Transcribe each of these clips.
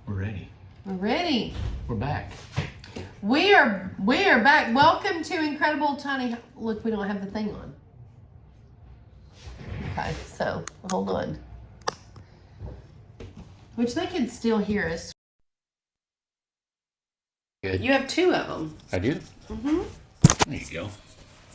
We're ready. We're ready. We're back. We are back. Welcome to Incredible Tiny. Look, we don't have the thing on. Okay, so hold on. Which they can still hear us. Good. You have two of them. I do? Mm-hmm. There you go.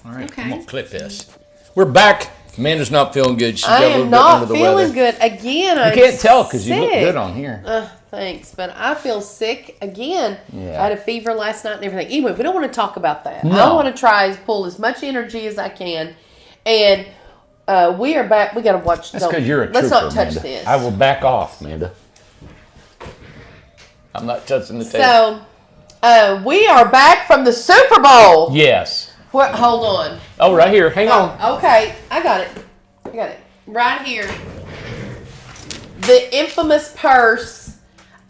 All right, Okay. I'm gonna clip this. We're back. Amanda's not feeling good. She's got I a little am bit not under the feeling weather. good again. You can't tell because you look good on here. Thanks, but I feel sick again. Yeah. I had a fever last night and everything. Anyway, we don't want to talk about that. No. I want to try to pull as much energy as I can. And we are back. We got to watch. That's because you're a trooper, Let's not touch Amanda. this. I will back off, Amanda. I'm not touching the table. So, we are back from the Super Bowl. Yes. Hold on. Oh, right here. Hang on. Okay, I got it. Right here. The infamous purse.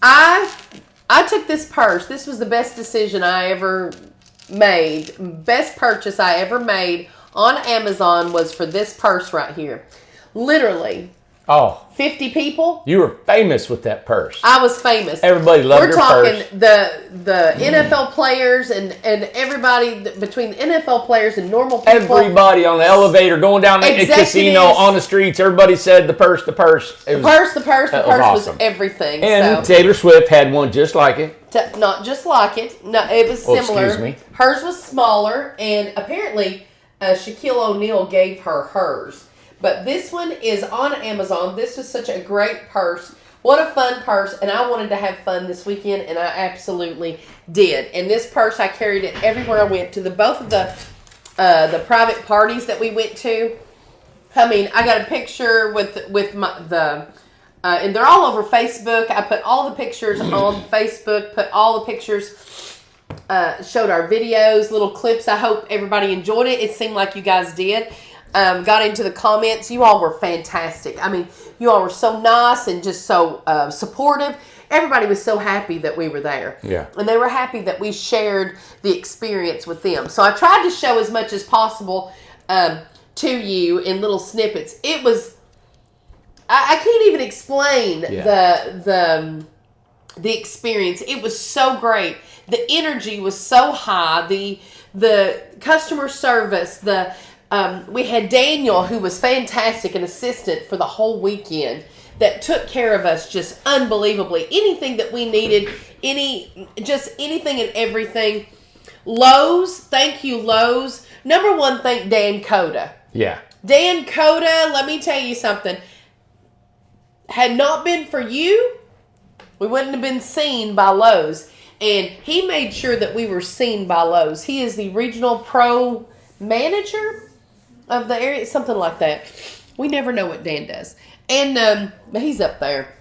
I took this purse. This was the best decision I ever made. Best purchase I ever made on Amazon was for this purse right here. Literally. Oh. 50 people. You were famous with that purse. I was famous. Everybody loved your purse. We're talking the NFL players and everybody between the NFL players and normal people. Everybody on the elevator going down the casino on the streets. Everybody said the purse. The purse awesome. was everything. And Taylor Swift had one just like it. Not just like it. No, it was similar. Excuse me. Hers was smaller, and apparently Shaquille O'Neal gave her hers. But this one is on Amazon. This was such a great purse. What a fun purse. And I wanted to have fun this weekend, and I absolutely did. And this purse, I carried it everywhere I went to. Both of the private parties that we went to. I mean, I got a picture with and they're all over Facebook. I put all the pictures on Facebook, put all the pictures, showed our videos, little clips. I hope everybody enjoyed it. It seemed like you guys did. Got into the comments. You all were fantastic. I mean, you all were so nice and just so supportive. Everybody was so happy that we were there. Yeah. And they were happy that we shared the experience with them. So I tried to show as much as possible to you in little snippets. It was, I can't even explain the experience. It was so great. The energy was so high. The customer service, we had Daniel, who was fantastic, an assistant for the whole weekend that took care of us just unbelievably. Anything that we needed, anything and everything. Lowe's, thank you, Lowe's. Number one, thank Dan Coda. Yeah. Dan Coda, let me tell you something. Had not been for you, we wouldn't have been seen by Lowe's. And he made sure that we were seen by Lowe's. He is the regional pro manager of the area, something like that. We never know what Dan does. And he's up there.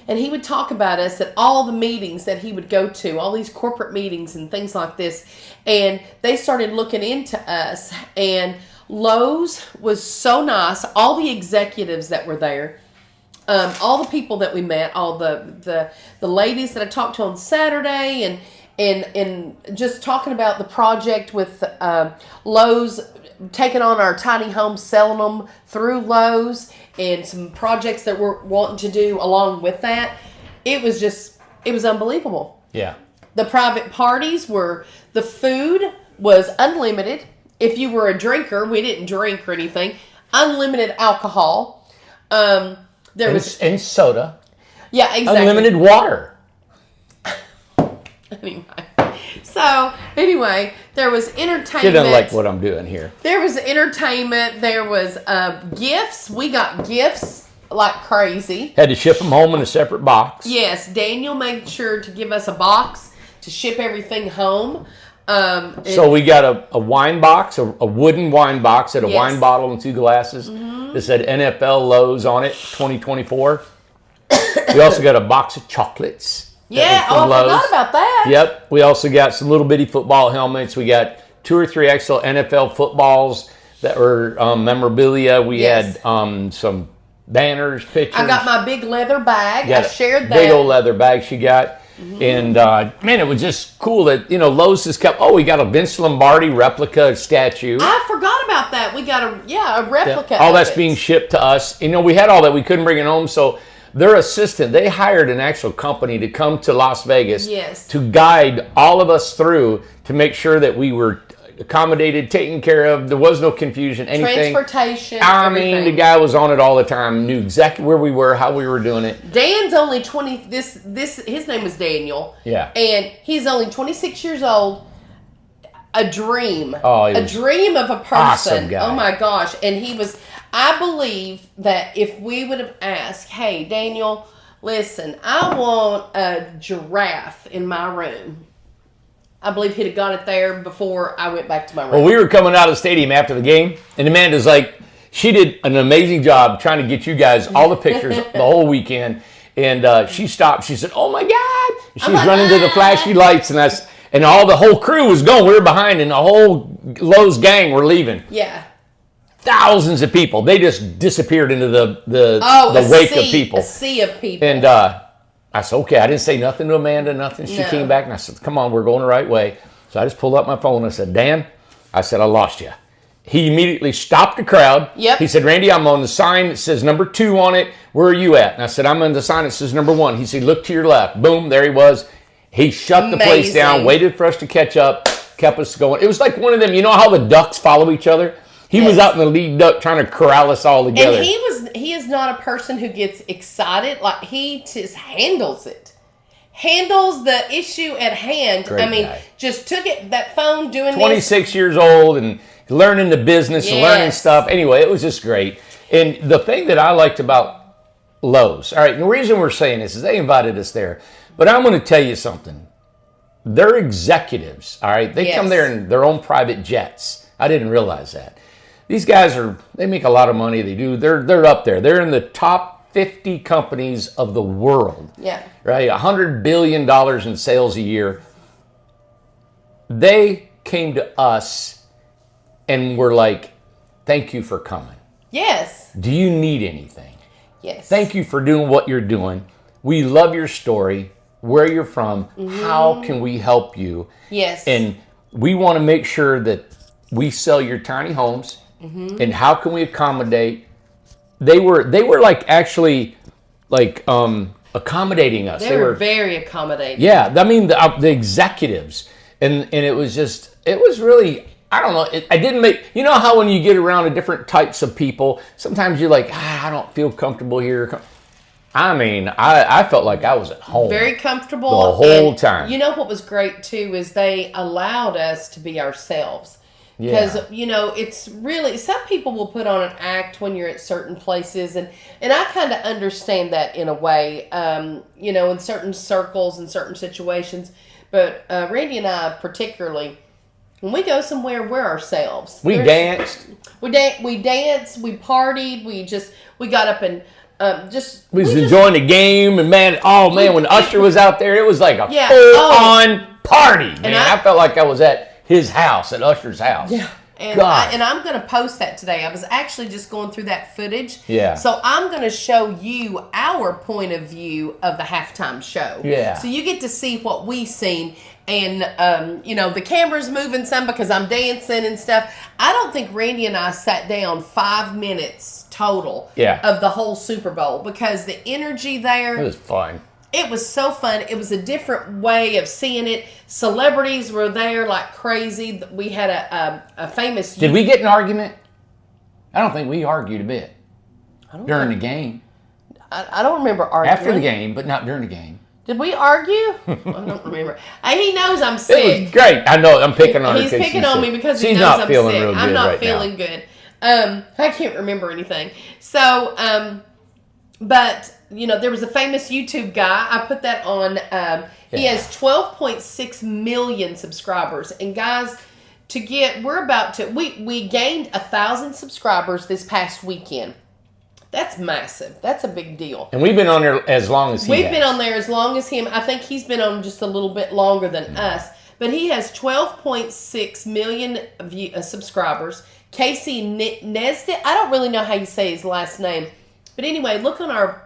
And he would talk about us at all the meetings that he would go to, all these corporate meetings and things like this. And they started looking into us. And Lowe's was so nice. All the executives that were there, all the people that we met, all the ladies that I talked to on Saturday, and just talking about the project with Lowe's, taking on our tiny homes, selling them through Lowe's, and some projects that we're wanting to do along with that. It was unbelievable. Yeah. The private parties the food was unlimited. If you were a drinker, we didn't drink or anything. Unlimited alcohol. And soda. Yeah, exactly. Unlimited water. Anyway, there was entertainment. She doesn't like what I'm doing here. There was entertainment. There was gifts. We got gifts like crazy. Had to ship them home in a separate box. Yes, Daniel made sure to give us a box to ship everything home. So we got a wine box, a wooden wine box, had a wine bottle and 2 glasses. Mm-hmm. That said NFL Lowe's on it, 2024. We also got a box of chocolates. Yeah, I forgot about that. Yep. We also got some little bitty football helmets. We got 2 or 3 XL NFL footballs that were memorabilia. We had some banners, pictures. I got my big leather bag. I shared that. Big old leather bag she got. Mm-hmm. And, man, it was just cool that, Lowe's has kept, we got a Vince Lombardi replica statue. I forgot about that. We got a replica. All that's being shipped to us. We had all that. We couldn't bring it home, so their assistant, they hired an actual company to come to Las Vegas Yes. to guide all of us through to make sure that we were accommodated, taken care of. There was no confusion, anything. Transportation. I mean, the guy was on it all the time, knew exactly where we were, how we were doing it. Dan's only 20. His name was Daniel. Yeah. And he's only 26 years old. A dream. Oh, a dream of a person. Awesome guy. Oh my gosh. And he was, I believe that if we would have asked, hey, Daniel, listen, I want a giraffe in my room. I believe he'd have got it there before I went back to my room. Well, we were coming out of the stadium after the game, and Amanda's like, she did an amazing job trying to get you guys all the pictures the whole weekend. And she stopped. She said, "Oh my God!" She was running to the flashy lights, and all the whole crew was going. We were behind, and the whole Lowe's gang were leaving. Yeah. Thousands of people. They just disappeared into the wake of people. A sea of people. And I said, okay, I didn't say nothing to Amanda, nothing. She came back and I said, come on, we're going the right way. So I just pulled up my phone and I said, Dan, I said, I lost you. He immediately stopped the crowd. Yep. He said, Randy, I'm on the sign that says number 2 on it. Where are you at? And I said, I'm on the sign that says number 1. He said, look to your left. Boom, there he was. He shut the place down, waited for us to catch up, kept us going. It was like one of them, you know how the ducks follow each other? He was out in the lead duck trying to corral us all together. And he is not a person who gets excited. Like, he just handles it. Handles the issue at hand. Great guy. Just took it, that phone, doing 26 years old and learning the business and learning stuff. Anyway, it was just great. And the thing that I liked about Lowe's, all right, and the reason we're saying this is they invited us there. But I'm going to tell you something. Their executives, all right, they come there in their own private jets. I didn't realize that. These guys they make a lot of money. They're up there. They're in the top 50 companies of the world. Yeah. Right? $100 billion in sales a year. They came to us and were like, thank you for coming. Yes. Do you need anything? Yes. Thank you for doing what you're doing. We love your story, where you're from. Mm-hmm. How can we help you? Yes. And we want to make sure that we sell your tiny homes. Mm-hmm. And how can we accommodate? They were like actually like accommodating us. They were very accommodating. Yeah, I mean the executives, and it was really, I don't know. I didn't make, you know how when you get around to different types of people, sometimes you're like, I don't feel comfortable here. I mean, I felt like I was at home. Very comfortable the whole time. You know what was great too is they allowed us to be ourselves. Because, it's really, some people will put on an act when you're at certain places. And I kind of understand that in a way, in certain circles and certain situations. But Randy and I particularly, when we go somewhere, we're ourselves. We danced. We danced, we partied, we got up and we was enjoying the game. And when Usher was out there, it was like a full-on party. Man, I felt like I was at his house, at Usher's house. Yeah. And I'm going to post that today. I was actually just going through that footage. Yeah. So I'm going to show you our point of view of the halftime show. Yeah. So you get to see what we seen. And, the camera's moving some because I'm dancing and stuff. I don't think Randy and I sat down 5 minutes total of the whole Super Bowl because the energy there. It was fun. It was so fun. It was a different way of seeing it. Celebrities were there like crazy. We had a famous... Did we get an argument? I don't think we argued a bit during the game. I don't remember arguing. After the game, but not during the game. Did we argue? I don't remember. He knows I'm sick. It was great. I know. I'm picking on her. He's picking on me because he knows knows I'm not feeling sick. real good I'm not right feeling now. good. I can't remember anything. So, but... there was a famous YouTube guy. I put that on. He has 12.6 million subscribers. And guys, we gained 1,000 subscribers this past weekend. That's massive. That's a big deal. And we've been on there as long as he has. We've been on there as long as him. I think he's been on just a little bit longer than us. But he has 12.6 million subscribers. Casey Nesbitt. I don't really know how you say his last name. But anyway, look on our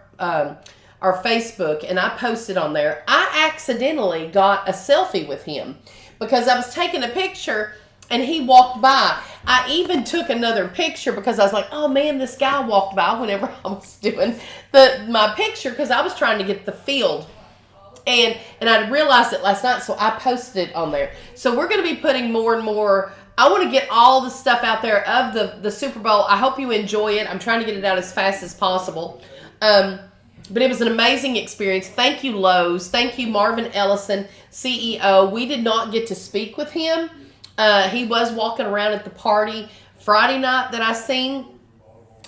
Facebook, and I posted on there. I accidentally got a selfie with him because I was taking a picture and he walked by. I even took another picture because I was like, oh man, this guy walked by whenever I was doing my picture because I was trying to get the field. And I realized it last night, so I posted it on there. So we're going to be putting more and more. I want to get all the stuff out there of the Super Bowl. I hope you enjoy it. I'm trying to get it out as fast as possible. But it was an amazing experience. Thank you, Lowe's. Thank you, Marvin Ellison, CEO. We did not get to speak with him. He was walking around at the party Friday night that I seen.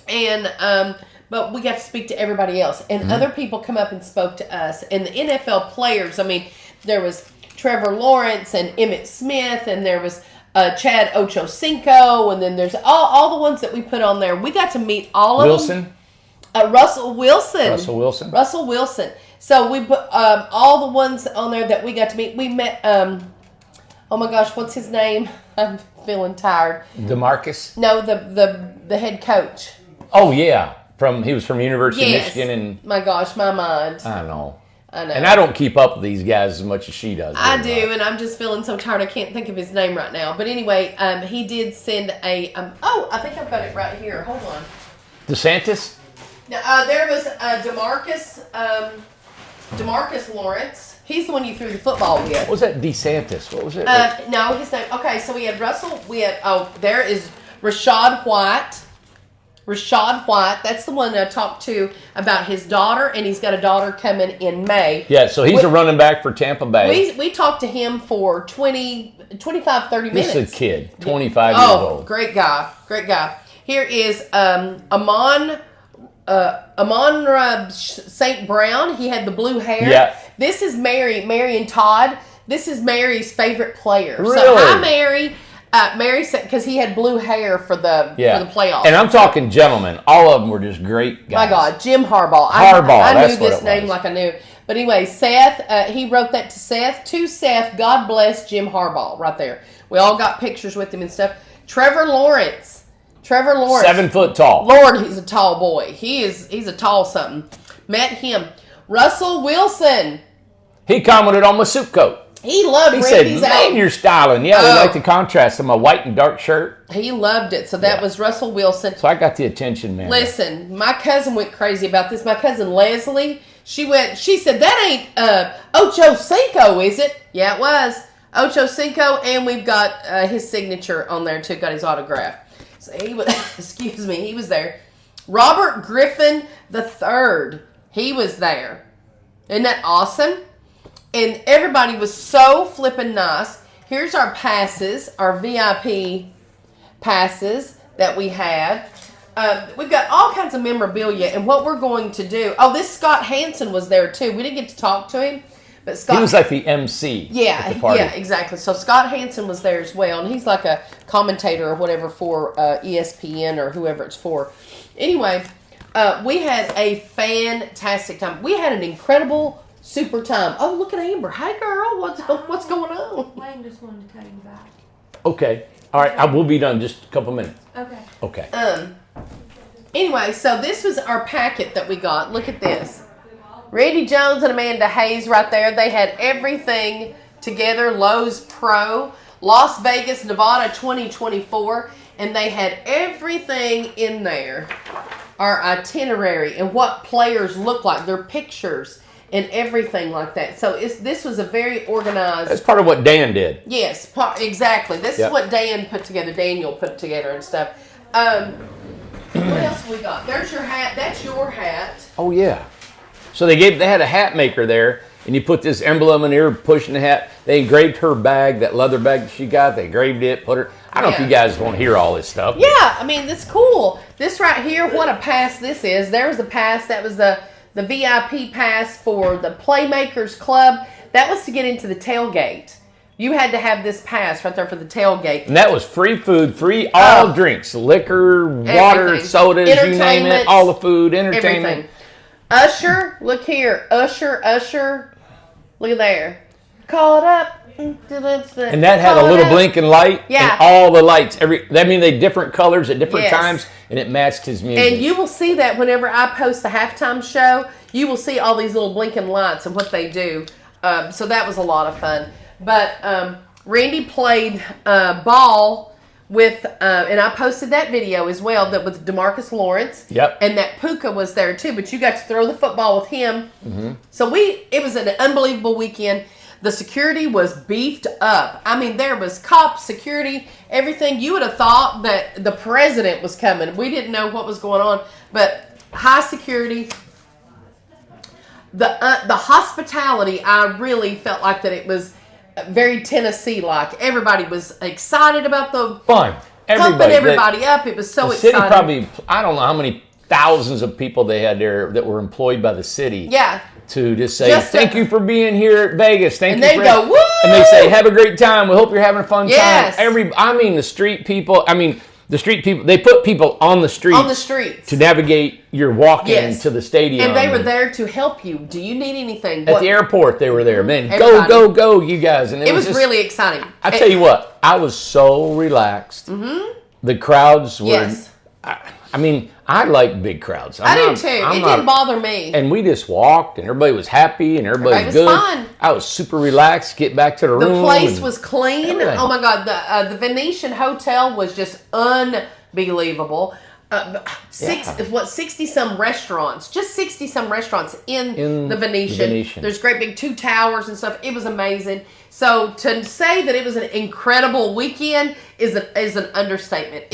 And but we got to speak to everybody else. And other people come up and spoke to us. And the NFL players, I mean, there was Trevor Lawrence and Emmitt Smith, and there was Chad Ochocinco, and then there's all the ones that we put on there. We got to meet all of them. Russell Wilson. So we put all the ones on there that we got to meet. We met, oh my gosh, what's his name? I'm feeling tired. DeMarcus? No, the head coach. Oh, yeah. He was from University of Michigan. And my gosh, my mind. I know. And I don't keep up with these guys as much as she does. I do, and I'm just feeling so tired I can't think of his name right now. But anyway, he did send a, I think I've got it right here. Hold on. DeSantis? There was DeMarcus Lawrence. He's the one you threw the football with. What was that DeSantis? What was it? No, his name. Okay, so we had Russell. There is Rashad White. That's the one that I talked to about his daughter, and he's got a daughter coming in May. Yeah, so he's a running back for Tampa Bay. We talked to him for 25, 30 minutes. This is a kid, 25 years old. Great guy. Here is Amonra St. Brown. He had the blue hair. Yeah. This is Mary and Todd. This is Mary's favorite player. Really? So hi, Mary. Mary said because he had blue hair for the playoffs. And I'm talking gentlemen. All of them were just great guys. My God, Jim Harbaugh. I knew this name like I knew. But anyway, Seth, he wrote that to Seth. To Seth, God bless Jim Harbaugh right there. We all got pictures with him and stuff. Trevor Lawrence. 7 foot tall. Lord, he's a tall boy. He's a tall something. Met him. Russell Wilson. He commented on my suit coat. He loved Randy's said, man, you're styling. Yeah, we like the contrast of my white and dark shirt. He loved it. So that was Russell Wilson. So I got the attention, man. Listen, my cousin went crazy about this. My cousin Leslie, she said, that ain't Ocho Cinco, is it? Yeah, it was. Ocho Cinco, and we've got his signature on there, too. Got his autograph. So he was, he was there. Robert Griffin III, he was there. Isn't that awesome? And everybody was so flippin' nice. Here's our passes, our VIP passes that we had. We've got all kinds of memorabilia. And what we're going to do... Oh, this Scott Hansen was there, too. We didn't get to talk to him. But Scott... He was like the MC at the party. Yeah, exactly. So Scott Hansen was there as well. And he's like a commentator or whatever for ESPN or whoever it's for. Anyway, we had a fantastic time. We had an incredible... super time. Oh, look at Amber. Hey, girl. What's going on? Wayne just wanted to tell you about. Okay. All right. I will be done in just a couple minutes. Okay. Anyway, so this was our packet that we got. Look at this. Randy Jones and Amanda Hayes right there. They had everything together. Lowe's Pro, Las Vegas, Nevada 2024. And they had everything in there. Our itinerary and what players look like. Their pictures. And everything like that. So this was a very organized... That's part of what Dan did. Yes, exactly. This is what Dan put together. Daniel put together and stuff. What else we got? There's your hat. That's your hat. Oh, yeah. So they had a hat maker there, and you put this emblem in here, pushing the hat. They engraved her bag, that leather bag that she got. They engraved it, put her... I don't know if you guys want to hear all this stuff. Yeah, I mean, that's cool. This right here, what a pass this is. There's a pass. That was the VIP pass for the Playmakers Club. That was to get into the tailgate. You had to have this pass right there for the tailgate. And that was free food, free all drinks, liquor, water, sodas, you name it, all the food, entertainment. Everything. Usher, look here. Usher. Look at there. Call it up. And that had a little blinking light. Yeah. And all the lights. They different colors at different times, and it matched his music. And you will see that whenever I post the halftime show, you will see all these little blinking lights and what they do. So that was a lot of fun. But Randy played ball with, and I posted that video as well, that with DeMarcus Lawrence. Yep. And that Puka was there too, but you got to throw the football with him. Mm-hmm. So it was an unbelievable weekend. The security was beefed up. I mean, there was cops, security, everything. You would have thought that the president was coming. We didn't know what was going on, but high security. The hospitality, I really felt like that it was very Tennessee-like. Everybody was excited about the fun. Pumping everybody up. It was so the exciting. City probably, I don't know how many thousands of people they had there that were employed by the city. Yeah. To just say, thank you for being here at Vegas. Thank you. And they go, woo! And they say, have a great time. We hope you're having a fun yes. time. The street people, they put people on the street. On the streets. To navigate your walk-in to the stadium. And they were there to help you. Do you need anything? At the airport, they were there. Man, everybody. go, you guys. And it was just, really exciting. I tell you what, I was so relaxed. Mm-hmm. The crowds were... Yes. I like big crowds. I do too. It didn't bother me. And we just walked, and everybody was happy, and everybody was good. Fun. I was super relaxed. Get back to the room. The place was clean. Everything. Oh my God, the Venetian Hotel was just unbelievable. 60-some restaurants, just 60-some restaurants in the Venetian. There's great big 2 towers and stuff. It was amazing. So to say that it was an incredible weekend is an understatement.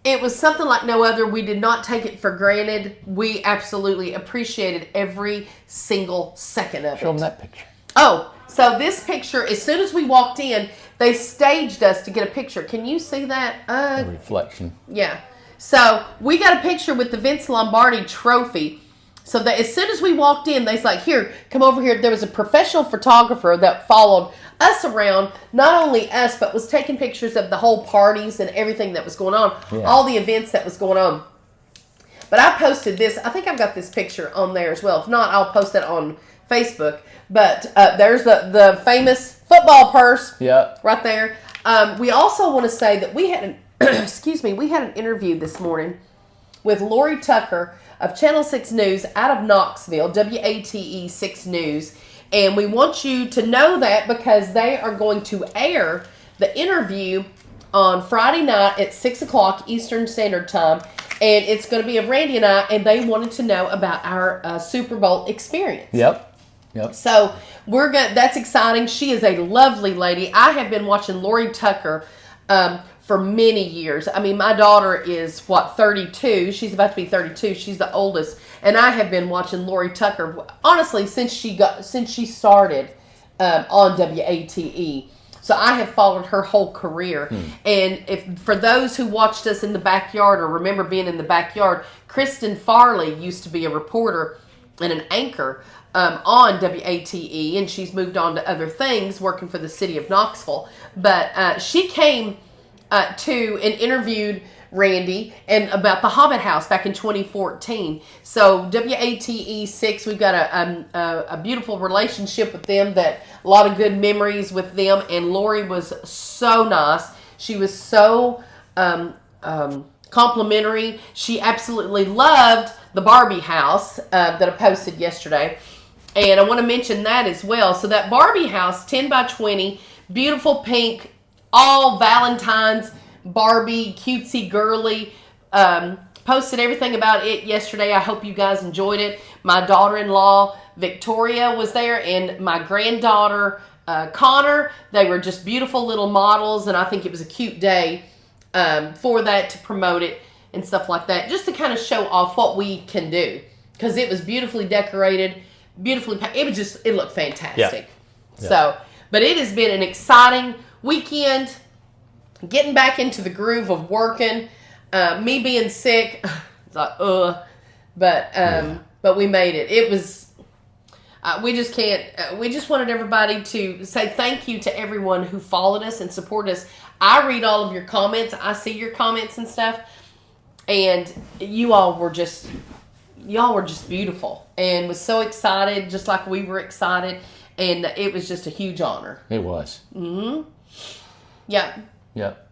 It was something like no other. We did not take it for granted. We absolutely appreciated every single second of it. Show them that picture. Oh, so this picture, as soon as we walked in, they staged us to get a picture. Can you see that? A reflection. Yeah. So we got a picture with the Vince Lombardi trophy. So that as soon as we walked in, they was like, here, come over here. There was a professional photographer that followed us around, not only us, but was taking pictures of the whole parties and everything that was going on, all the events that was going on. But I posted this. I think I've got this picture on there as well. If not, I'll post it on Facebook. But there's the famous football purse right there. We also want to say that we had we had an interview this morning with Lori Tucker of Channel 6 News out of Knoxville, WATE 6 News. And we want you to know that because they are going to air the interview on Friday night at 6 o'clock Eastern Standard Time. And it's going to be of Randy and I, and they wanted to know about our Super Bowl experience. Yep. So that's exciting. She is a lovely lady. I have been watching Lori Tucker for many years. I mean, my daughter is 32. She's about to be 32. She's the oldest, and I have been watching Lori Tucker honestly since she started on WATE. So I have followed her whole career. And for those who watched us in the backyard or remember being in the backyard, Kristen Farley used to be a reporter and an anchor on WATE, and she's moved on to other things, working for the city of Knoxville. But she came to and interviewed Randy and about the Hobbit House back in 2014. So WATE 6, we've got a beautiful relationship with them, that a lot of good memories with them. And Lori was so nice. She was so complimentary. She absolutely loved the Barbie house that I posted yesterday. And I want to mention that as well. So that Barbie house, 10 by 20, beautiful pink, all Valentine's Barbie, cutesy girly. Posted everything about it yesterday. I hope you guys enjoyed it. My daughter-in-law, Victoria, was there, and my granddaughter, Connor. They were just beautiful little models, and I think it was a cute day for that, to promote it and stuff like that, just to kind of show off what we can do, because it was beautifully decorated, it looked fantastic. Yeah. So, but it has been an exciting weekend, getting back into the groove of working. Me being sick, it's like but we made it. It was we just wanted everybody to say thank you to everyone who followed us and supported us. I read all of your comments. I see your comments and stuff, and y'all were just beautiful and was so excited, just like we were excited, and it was just a huge honor. It was. Mm-hmm. Yeah. Yep.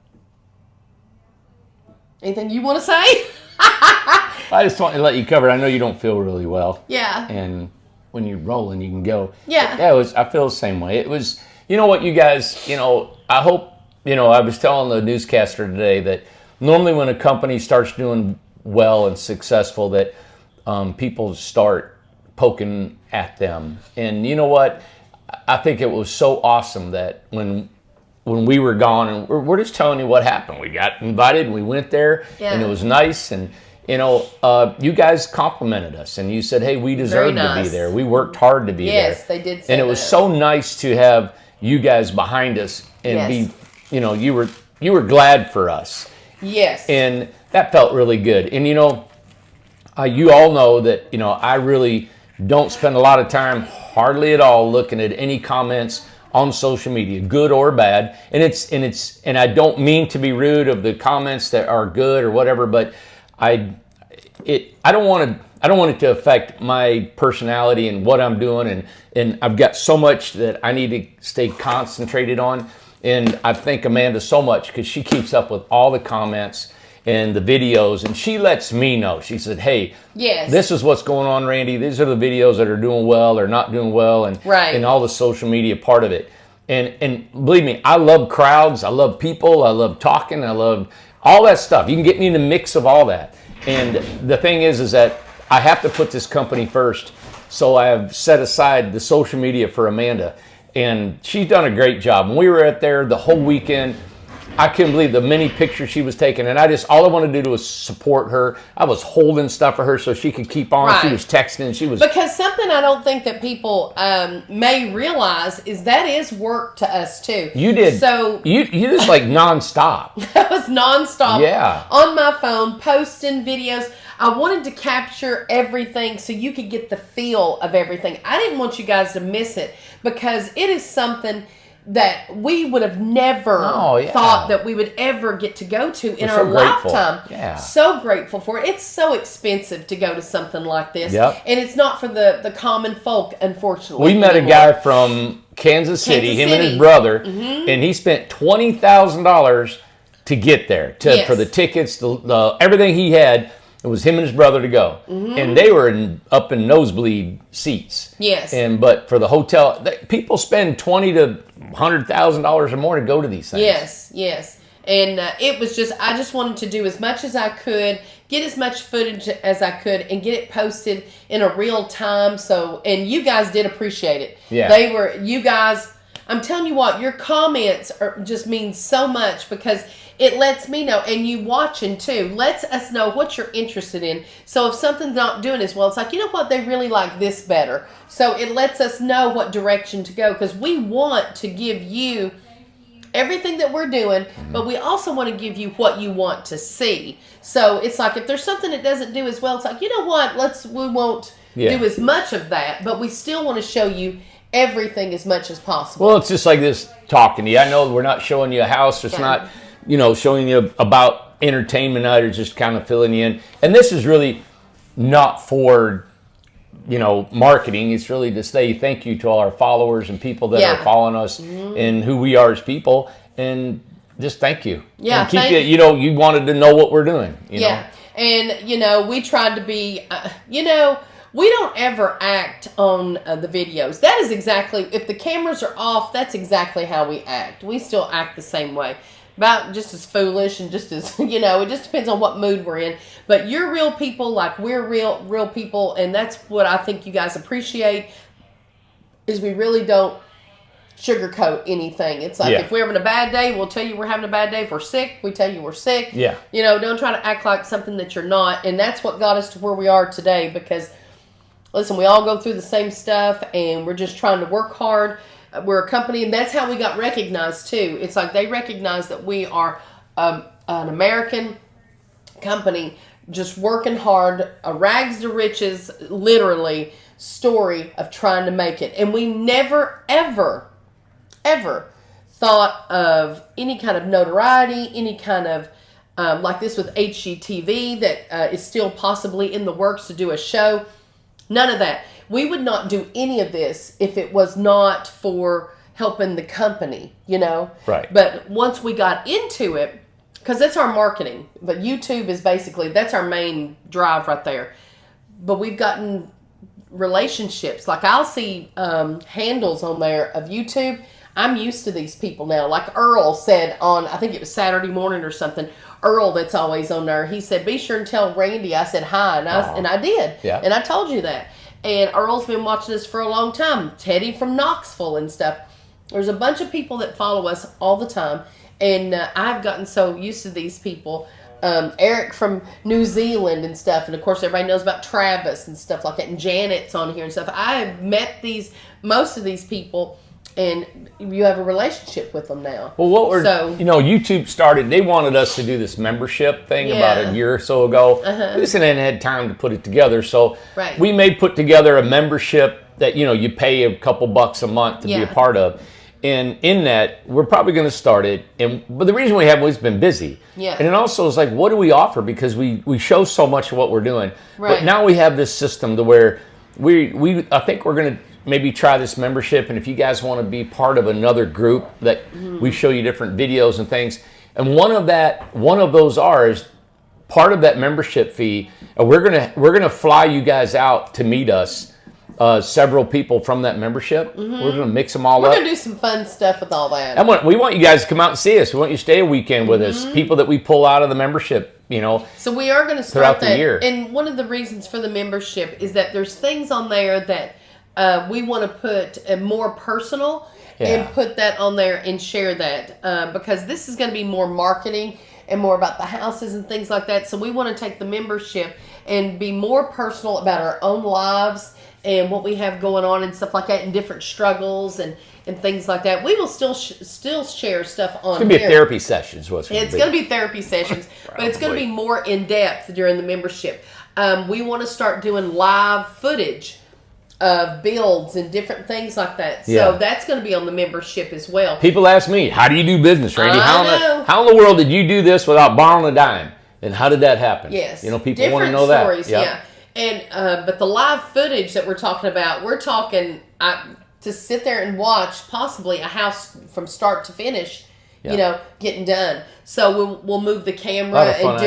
Anything you want to say? I just want to let you cover it. I know you don't feel really well. Yeah. And when you're rolling, you can go. Yeah. Yeah, I feel the same way. It was you know what, you guys, I hope, I was telling the newscaster today that normally when a company starts doing well and successful, that people start poking at them. And you know what? I think it was so awesome that when we were gone, and we're just telling you what happened. We got invited, and we went there, and it was nice. And you guys complimented us, and you said, "Hey, we deserve to be there. We worked hard to be there." Yes, they did say and it was so nice to have you guys behind us and be, you were glad for us. Yes. And that felt really good. And you all know that I really don't spend a lot of time, hardly at all, looking at any comments on social media, good or bad. And I don't mean to be rude of the comments that are good or whatever, but I don't want it to affect my personality and what I'm doing, and I've got so much that I need to stay concentrated on. And I thank Amanda so much because she keeps up with all the comments and the videos, and she lets me know. She said, "Hey, this is what's going on, Randy. These are the videos that are doing well or not doing well," and all the social media part of it. And believe me, I love crowds. I love people. I love talking. I love all that stuff. You can get me in the mix of all that. And the thing is that I have to put this company first. So I have set aside the social media for Amanda. And she's done a great job. When we were out there the whole weekend, I couldn't believe the many pictures she was taking. And all I wanted to do was support her. I was holding stuff for her so she could keep on. Right. She was texting. Because something I don't think that people may realize is that is work to us too. You did. So you just like nonstop. That was nonstop. Yeah. On my phone, posting videos. I wanted to capture everything so you could get the feel of everything. I didn't want you guys to miss it because it is something that we would have never thought that we would ever get to go to in our lifetime. Yeah. So grateful for it. It's so expensive to go to something like this. Yep. And it's not for the common folk, unfortunately. We met a guy from Kansas City, him and his brother, and he spent $20,000 to get there, for the tickets, the everything he had. It was him and his brother to go, and they were up in nosebleed seats. Yes. But for the hotel, people spend $20,000 to $100,000 or more to go to these things. Yes. And it was I just wanted to do as much as I could, get as much footage as I could, and get it posted in a real time. And you guys did appreciate it. Yeah. You guys, I'm telling you what, your comments just mean so much because it lets me know, and you watching too, lets us know what you're interested in. So if something's not doing as well, it's like, you know what, they really like this better. So it lets us know what direction to go because we want to give you everything that we're doing, but we also want to give you what you want to see. So it's like if there's something that doesn't do as well, it's like, you know what, we won't do as much of that, but we still want to show you everything as much as possible. Well, it's just like this talking to you. I know we're not showing you a house. It's not, showing you about entertainment night or just kind of filling you in. And this is really not for, marketing. It's really to say thank you to all our followers and people that are following us and who we are as people. And just thank you. Yeah. And keep you wanted to know what we're doing. You know? And, we tried to be, we don't ever act on the videos. That is exactly, if the cameras are off, that's exactly how we act. We still act the same way. About just as foolish and just as, it just depends on what mood we're in. But you're real people like we're real people. And that's what I think you guys appreciate is we really don't sugarcoat anything. It's like if we're having a bad day, we'll tell you we're having a bad day. If we're sick, we tell you we're sick. Yeah. Don't try to act like something that you're not. And that's what got us to where we are today because, listen, we all go through the same stuff and we're just trying to work hard. We're a company, and that's how we got recognized too. It's like they recognize that we are an American company just working hard, a rags to riches, literally, story of trying to make it. And we never, ever, ever thought of any kind of notoriety, any kind of, like this with HGTV that is still possibly in the works to do a show. None of that. We would not do any of this if it was not for helping the company, Right. But once we got into it, because that's our marketing, but YouTube is basically, that's our main drive right there. But we've gotten relationships. Like I'll see handles on there of YouTube. I'm used to these people now. Like Earl said on, I think it was Saturday morning or something. Earl, that's always on there. He said, "Be sure and tell Randy I said hi," and I did. Yeah. And I told you that. And Earl's been watching us for a long time. Teddy from Knoxville and stuff. There's a bunch of people that follow us all the time, and I've gotten so used to these people. Eric from New Zealand and stuff, and of course everybody knows about Travis and stuff like that, and Janet's on here and stuff. I've met most of these people, and you have a relationship with them now. Well, YouTube started, they wanted us to do this membership thing about a year or so ago. We just hadn't had time to put it together, so we may put together a membership that, you pay a couple bucks a month to be a part of. And in that, we're probably going to start it. But the reason we haven't always been busy. Yeah. And it also is like, what do we offer? Because we show so much of what we're doing. Right. But now we have this system to where I think we're going to maybe try this membership. And if you guys want to be part of another group that we show you different videos and things. And one of those is part of that membership fee. We're gonna fly you guys out to meet us. Several people from that membership. We're going to mix them all up. We're going to do some fun stuff with all that. We want you guys to come out and see us. We want you to stay a weekend with us. People that we pull out of the membership, So we are going to throughout start the year. And one of the reasons for the membership is that there's things on there that we want to put more personal and put that on there and share that because this is going to be more marketing and more about the houses and things like that. So we want to take the membership and be more personal about our own lives and what we have going on and stuff like that, and different struggles and things like that. We will still share stuff on. It's going to be a therapy session. It's going to be therapy sessions, but it's going to be more in depth during the membership. We want to start doing live footage of builds and different things like that. So that's going to be on the membership as well. People ask me, "How do you do business, Randy? How in the world did you do this without borrowing a dime? And how did that happen?" Yes, people different want to know stories, that. Yeah. And but the live footage that we're talking about, to sit there and watch possibly a house from start to finish, getting done. So we'll move the camera and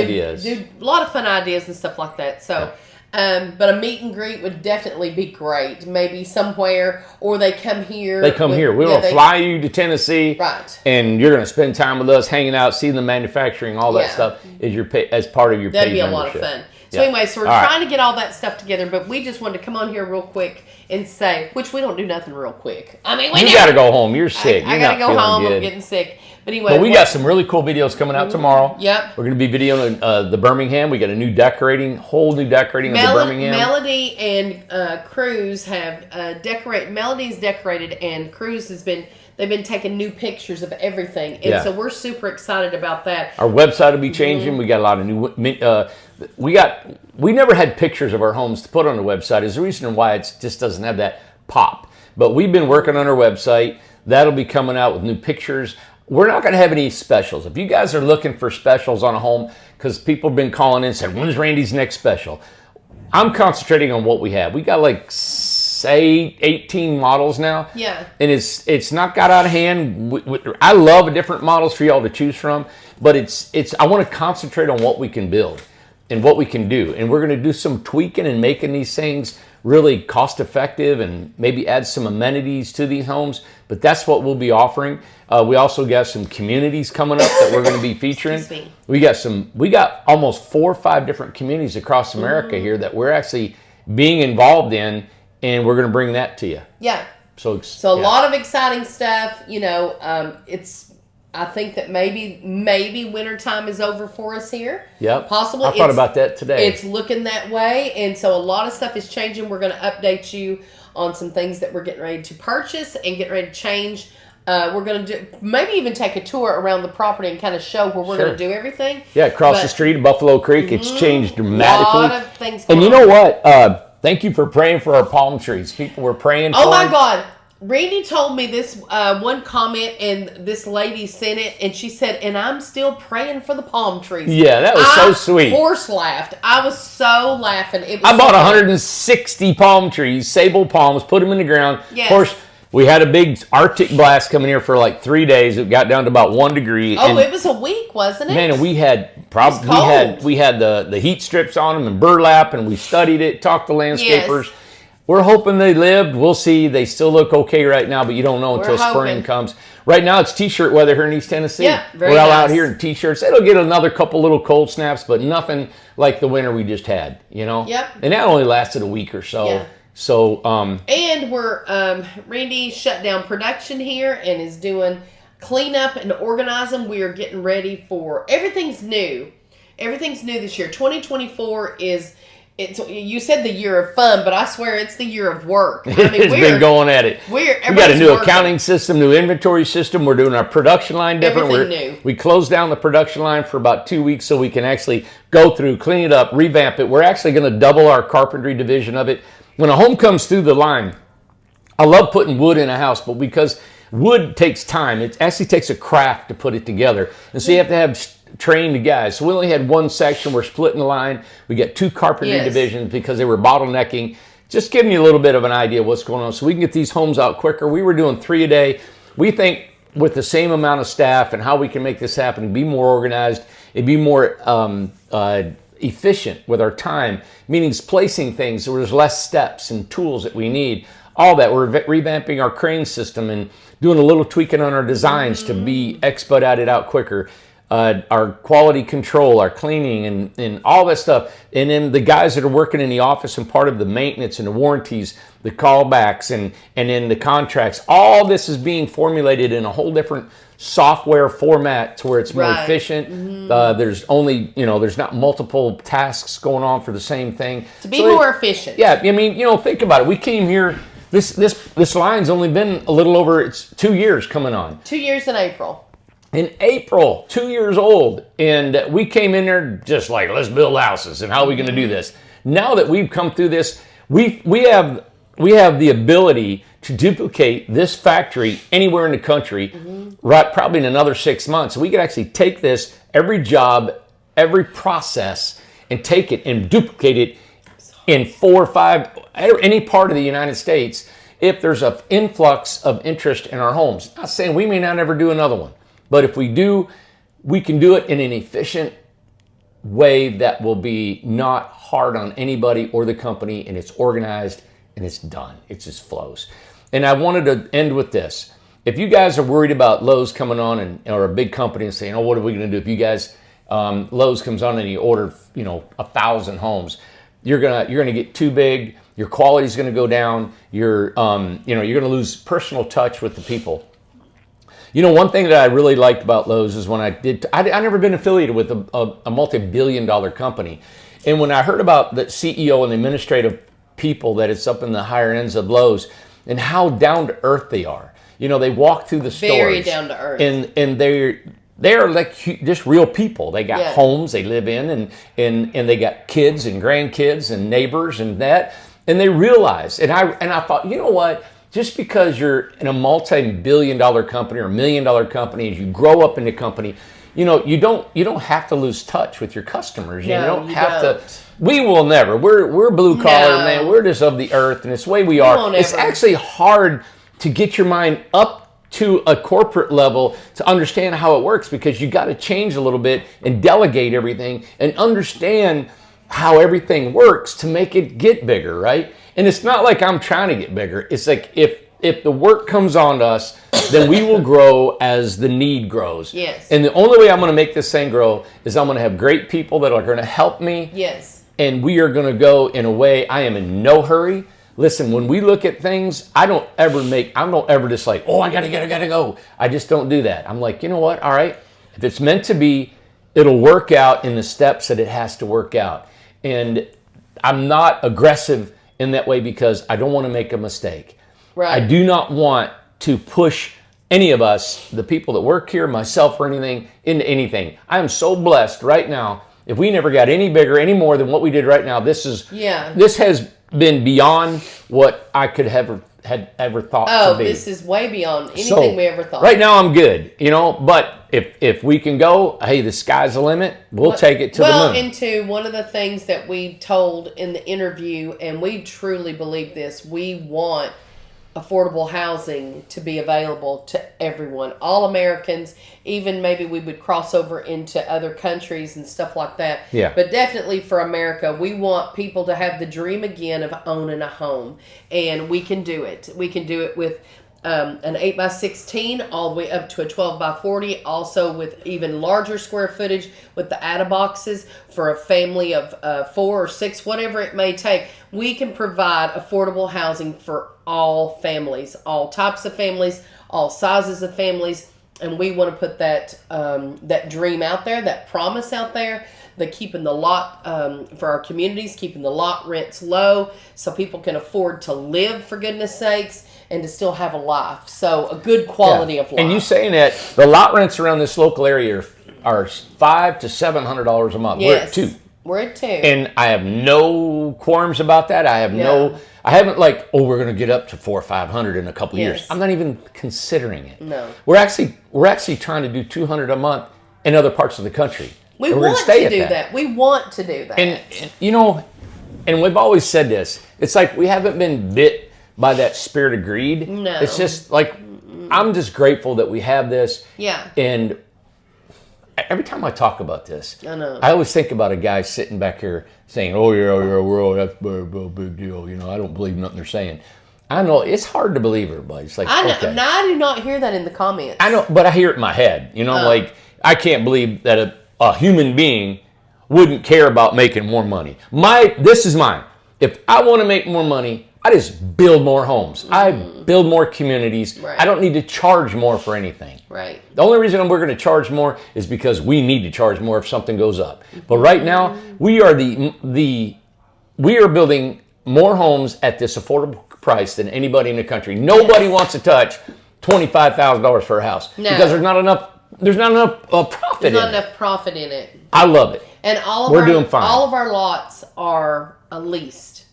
do a lot of fun ideas and stuff like that. So, but a meet and greet would definitely be great. Maybe somewhere, or they come here. They come here. We will fly you to Tennessee, right? And you're going to spend time with us, hanging out, seeing the manufacturing, all that stuff as part of your. That'd be a membership. lot of fun. So anyway, so we're trying to get all that stuff together, but we just wanted to come on here real quick and say, which we don't do nothing real quick. I mean, you got to go home. You're sick. I got to go home. I'm getting sick. But anyway. But we got some really cool videos coming out tomorrow. Yep. We're going to be videoing the Birmingham. We got a whole new decorating of the Birmingham. Melody and Cruz have decorated. Melody's decorated, and Cruz they've been taking new pictures of everything. And so we're super excited about that. Our website will be changing. We got a lot of new... we never had pictures of our homes to put on the website. Is the reason why it just doesn't have that pop. But we've been working on our website. That'll be coming out with new pictures. We're not going to have any specials. If you guys are looking for specials on a home, because people have been calling in and saying, "When's Randy's next special?" I'm concentrating on what we have. We got like, say, 18 models now. Yeah. And it's not got out of hand. I love different models for y'all to choose from, but I want to concentrate on what we can build and what we can do. And we're going to do some tweaking and making these things really cost effective and maybe add some amenities to these homes. But that's what we'll be offering. We also got some communities coming up that we're going to be featuring. We got almost 4 or 5 different communities across America here that we're actually being involved in, and we're going to bring that to you. Yeah. So a lot of exciting stuff. I think that maybe wintertime is over for us here. Yep. Possibly. I thought about that today. It's looking that way. And so a lot of stuff is changing. We're going to update you on some things that we're getting ready to purchase and getting ready to change. We're going to maybe even take a tour around the property and kind of show where we're going to do everything. Yeah, across the street of Buffalo Creek. It's changed dramatically. A lot of things going on. And you know what? Thank you for praying for our palm trees. People were praying for them. Oh, my God. Randy told me this one comment, and this lady sent it, and she said, "And I'm still praying for the palm trees." Yeah, that was so sweet. Horse laughed. I was so laughing. I bought 160 palm trees, sable palms, put them in the ground. Yes. Of course, we had a big Arctic blast coming here for like 3 days. It got down to about 1 degree. Oh, it was a week, wasn't it? Man, and we had the heat strips on them and burlap, and we studied it, talked to landscapers. Yes. we're hoping they lived. We'll see. They still look okay right now, but you don't know until spring comes. Right now, it's T-shirt weather here in East Tennessee. Yeah, very We're all nice. out here in T-shirts. It'll get another couple little cold snaps, but nothing like the winter we just had, you know? Yep. And that only lasted a week or so. Yeah. So, and we're, Randy shut down production here and is doing cleanup and organizing. We are getting ready for, everything's new. Everything's new this year. 2024 is... you said the year of fun, but I swear it's the year of work. I mean, it's been going at it. We got a new accounting system, new inventory system. We're doing our production line different. Everything new. We closed down the production line for about 2 weeks so we can actually go through, clean it up, revamp it. We're actually going to double our carpentry division of it. When a home comes through the line, I love putting wood in a house, but because wood takes time, it actually takes a craft to put it together. And so you have to have trained guys. So we only had one section. We're splitting the line. We got 2 carpentry divisions because they were bottlenecking. Just giving you a little bit of an idea of what's going on so we can get these homes out quicker. We were doing 3 a day. We think with the same amount of staff and how we can make this happen and be more organized, it'd be more efficient with our time, meaning placing things so there's less steps and tools that we need. All that. We're revamping our crane system and doing a little tweaking on our designs to be expedited out quicker. Our quality control, our cleaning, and all that stuff. And then the guys that are working in the office and part of the maintenance and the warranties, the callbacks, and then the contracts, all this is being formulated in a whole different software format to where it's more efficient. There's only, there's not multiple tasks going on for the same thing. To be more efficient. Yeah, I mean, think about it. We came here, this line's only been a little over, it's 2 years coming on. 2 years in April. In April, 2 years old, and we came in there just like, let's build houses, and how are we going to do this? Now that we've come through this, we have the ability to duplicate this factory anywhere in the country, right? Probably in another 6 months. We could actually take this, every job, every process, and take it and duplicate it in 4 or 5, any part of the United States, if there's an influx of interest in our homes. Not saying we may not ever do another one. But if we do, we can do it in an efficient way that will be not hard on anybody or the company, and it's organized and it's done. It just flows. And I wanted to end with this. If you guys are worried about Lowe's coming on or a big company and saying, what are we going to do? If you guys, Lowe's comes on and you order, 1,000 homes, you're gonna get too big. Your quality is going to go down. You're going to lose personal touch with the people. One thing that I really liked about Lowe's is when I never been affiliated with a multi-billion-dollar company. And when I heard about the CEO and the administrative people that it's up in the higher ends of Lowe's and how down to earth they are. They walk through the stores. Very down to earth. And they're like just real people. They got homes they live in and they got kids and grandkids and neighbors and that. And they realize, and I thought, you know what? Just because you're in a multi-billion-dollar company or $1 million company, as you grow up in the company, you don't have to lose touch with your customers. You don't have to. We will never. We're blue collar, man. We're just of the earth, and it's the way we are. It's actually hard to get your mind up to a corporate level to understand how it works, because you got to change a little bit and delegate everything and understand how everything works to make it get bigger, right? And it's not like I'm trying to get bigger. It's like if the work comes on us, then we will grow as the need grows. Yes. And the only way I'm going to make this thing grow is I'm going to have great people that are going to help me. Yes. And we are going to go in a way, I am in no hurry. Listen, when we look at things, I don't ever just like, I gotta go. I just don't do that. I'm like, you know what? All right. If it's meant to be, it'll work out in the steps that it has to work out. And I'm not aggressive in that way because I don't want to make a mistake. Right. I do not want to push any of us, the people that work here, myself or anything, into anything. I am so blessed right now. If we never got any bigger, any more than what we did right now, this has been beyond what I could have had ever thought to be. This is way beyond anything we ever thought. Right now I'm good, but if we can go, hey, the sky's the limit, we'll take it to the moon. Well, into one of the things that we told in the interview, and we truly believe this, we want affordable housing to be available to everyone, all Americans. Even maybe we would cross over into other countries and stuff like that. Yeah. But definitely for America, we want people to have the dream again of owning a home, and we can do it. We can do it with an 8x16 all the way up to a 12x40, also with even larger square footage with the boxes for a family of 4 or 6, whatever it may take. We can provide affordable housing for all families, all types of families, all sizes of families, and we want to put that that dream out there, that promise out there, the keeping the lot for our communities, keeping the lot rents low so people can afford to live, for goodness sakes, and to still have a life. So a good quality of life. And you saying that the lot rents around this local area are $500 to $700 a month. Yes. We're at 2. We're at 2. And I have no qualms about that. I haven't we're going to get up to 400 or 500 in a couple years. I'm not even considering it. No. We're actually trying to do 200 a month in other parts of the country. We want to do that. We want to do that. And you know, and we've always said this. It's like we haven't been bit by that spirit of greed. No. It's just like, I'm just grateful that we have this. Yeah. And every time I talk about this, I know. I always think about a guy sitting back here saying, oh, that's a big deal. You know, I don't believe nothing they're saying. I know, it's hard to believe everybody. It's like, I know. okay. Now, I do not hear that in the comments. I know, but I hear it in my head. You know, like, I can't believe that a human being wouldn't care about making more money. This is mine. If I want to make more money, I just build more homes. I build more communities. Right. I don't need to charge more for anything. Right. The only reason we're going to charge more is because we need to charge more if something goes up. But right now, we are we are building more homes at this affordable price than anybody in the country. Nobody wants to touch $25,000 for a house because there's not enough profit in it. There's not enough profit in it. I love it. And We're doing fine. All of our lots are leased.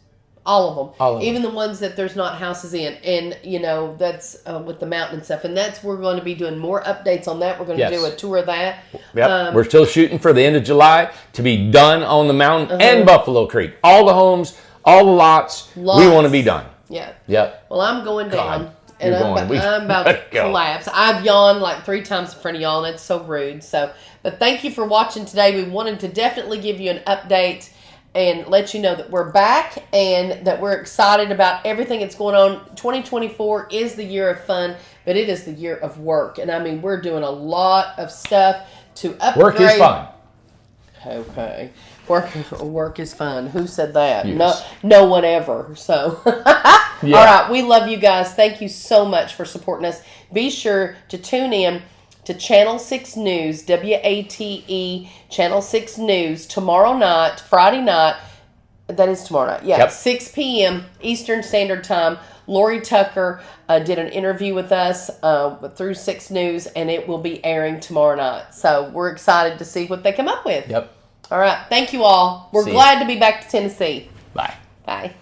All of them. All of Even the ones that there's not houses in. And, you know, that's with the mountain and stuff. And we're going to be doing more updates on that. We're going to do a tour of that. Yep. We're still shooting for the end of July to be done on the mountain and Buffalo Creek. All the homes, all the lots. We want to be done. Yeah. Yep. Well, I'm going down. And I'm about to collapse. I've yawned like 3 times in front of y'all, and it's so rude. But thank you for watching today. We wanted to definitely give you an update and let you know that we're back and that we're excited about everything that's going on. 2024 is the year of fun, but it is the year of work. And I mean, we're doing a lot of stuff to upgrade. Work is fun. Okay. Work is fun. Who said that? Yes. No one ever. So, All right. We love you guys. Thank you so much for supporting us. Be sure to tune in to Channel 6 News, WATE Channel 6 News, tomorrow night, Friday night. That is tomorrow night. Yeah, 6 p.m. Eastern Standard Time. Lori Tucker did an interview with us through 6 News, and it will be airing tomorrow night. So we're excited to see what they come up with. Yep. All right. Thank you all. We're glad to be back to Tennessee. Bye. Bye.